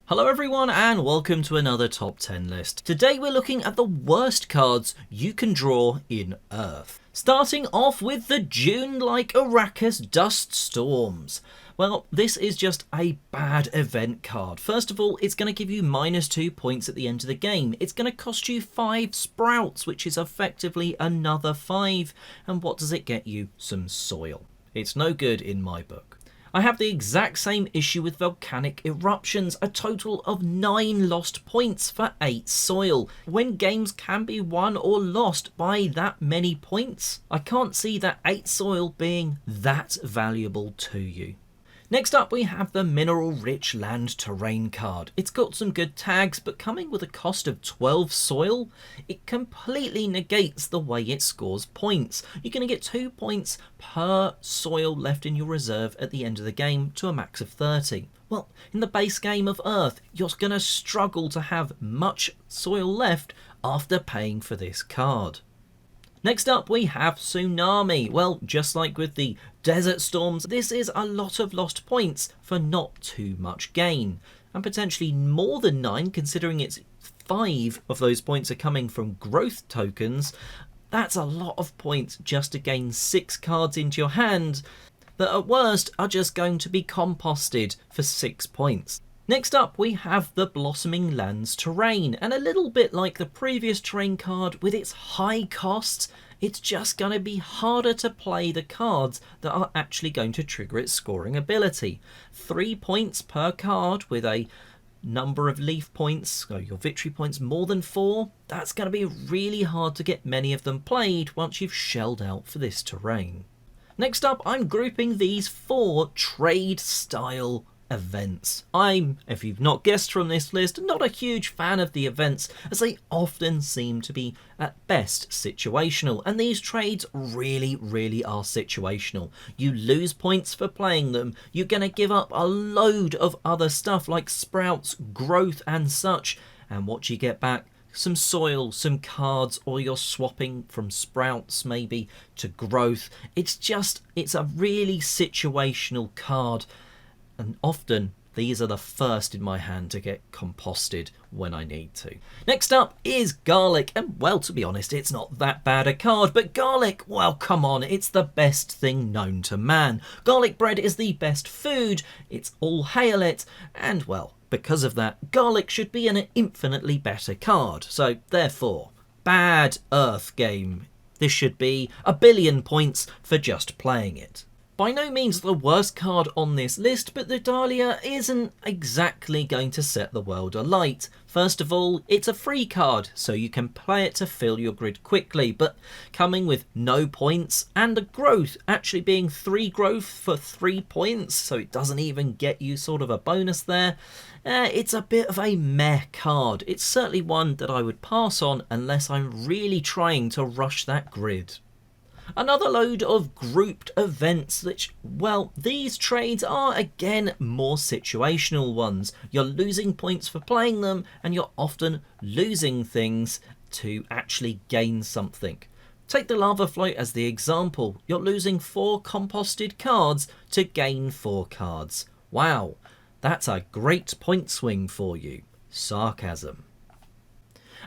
Hello everyone and welcome to another top 10 list. Today we're looking at the worst cards you can draw in Earth. Starting off with the Dune-like Arrakis Dust Storms. Well, this is just a bad event card. First of all, it's going to give you -2 points at the end of the game. It's going to cost you 5 sprouts, which is effectively another 5. And what does it get you? Some soil. It's no good in my book. I have the exact same issue with Volcanic Eruptions, a total of 9 lost points for 8 soil. When games can be won or lost by that many points, I can't see that 8 soil being that valuable to you. Next up we have the Mineral Rich Land Terrain card. It's got some good tags, but coming with a cost of 12 soil, it completely negates the way it scores points. You're going to get 2 points per soil left in your reserve at the end of the game to a max of 30. Well, in the base game of Earth, you're going to struggle to have much soil left after paying for this card. Next up we have Tsunami. Well, just like with the Desert Storms, this is a lot of lost points for not too much gain. And potentially more than 9, considering it's 5 of those points are coming from growth tokens. That's a lot of points just to gain 6 cards into your hand that at worst are just going to be composted for 6 points. Next up we have the Blossoming Lands Terrain, and a little bit like the previous terrain card with its high costs, it's just going to be harder to play the cards that are actually going to trigger its scoring ability. 3 points per card with a number of leaf points, so your victory points more than 4, that's going to be really hard to get many of them played once you've shelled out for this terrain. Next up I'm grouping these 4 trade style events. I'm, if you've not guessed from this list, not a huge fan of the events, as they often seem to be at best situational, and these trades really are situational. You lose points for playing them, you're going to give up a load of other stuff like sprouts, growth and such, and what you get back? Some soil, some cards, or you're swapping from sprouts maybe to growth. It's a really situational card. And often these are the first in my hand to get composted when I need to. Next up is Garlic, and well, to be honest, it's not that bad a card, but Garlic, well, come on, it's the best thing known to man. Garlic bread is the best food, it's all hail it, and well, because of that, Garlic should be an infinitely better card. So therefore, bad Earth game. This should be 1 billion points for just playing it. By no means the worst card on this list, but the Dahlia isn't exactly going to set the world alight. First of all, it's a free card, so you can play it to fill your grid quickly, but coming with no points and a growth actually being 3 growth for 3 points, so it doesn't even get you sort of a bonus there, it's a bit of a meh card. It's certainly one that I would pass on unless I'm really trying to rush that grid. Another load of grouped events which, well, these trades are again more situational ones. You're losing points for playing them and you're often losing things to actually gain something. Take the Lava Float as the example. You're losing 4 composted cards to gain 4 cards. Wow, that's a great point swing for you. Sarcasm.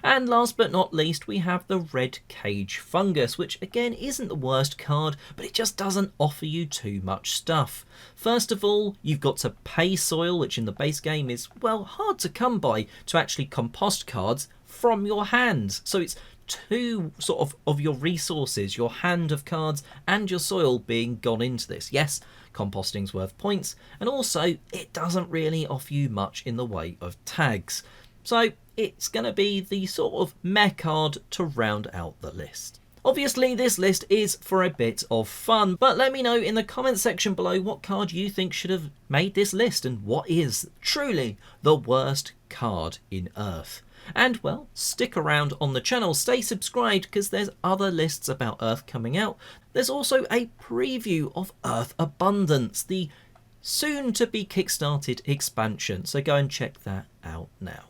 And last but not least, we have the Red Cage Fungus, which again isn't the worst card, but it just doesn't offer you too much stuff. First of all, you've got to pay soil, which in the base game is, well, hard to come by to actually compost cards from your hands. So it's 2 sort of your resources, your hand of cards and your soil being gone into this. Yes, composting's worth points, and also it doesn't really offer you much in the way of tags. So it's going to be the sort of meh card to round out the list. Obviously this list is for a bit of fun, but let me know in the comment section below what card you think should have made this list and what is truly the worst card in Earth. And well, stick around on the channel, stay subscribed because there's other lists about Earth coming out. There's also a preview of Earth Abundance, the soon to be kickstarted expansion, so go and check that out now.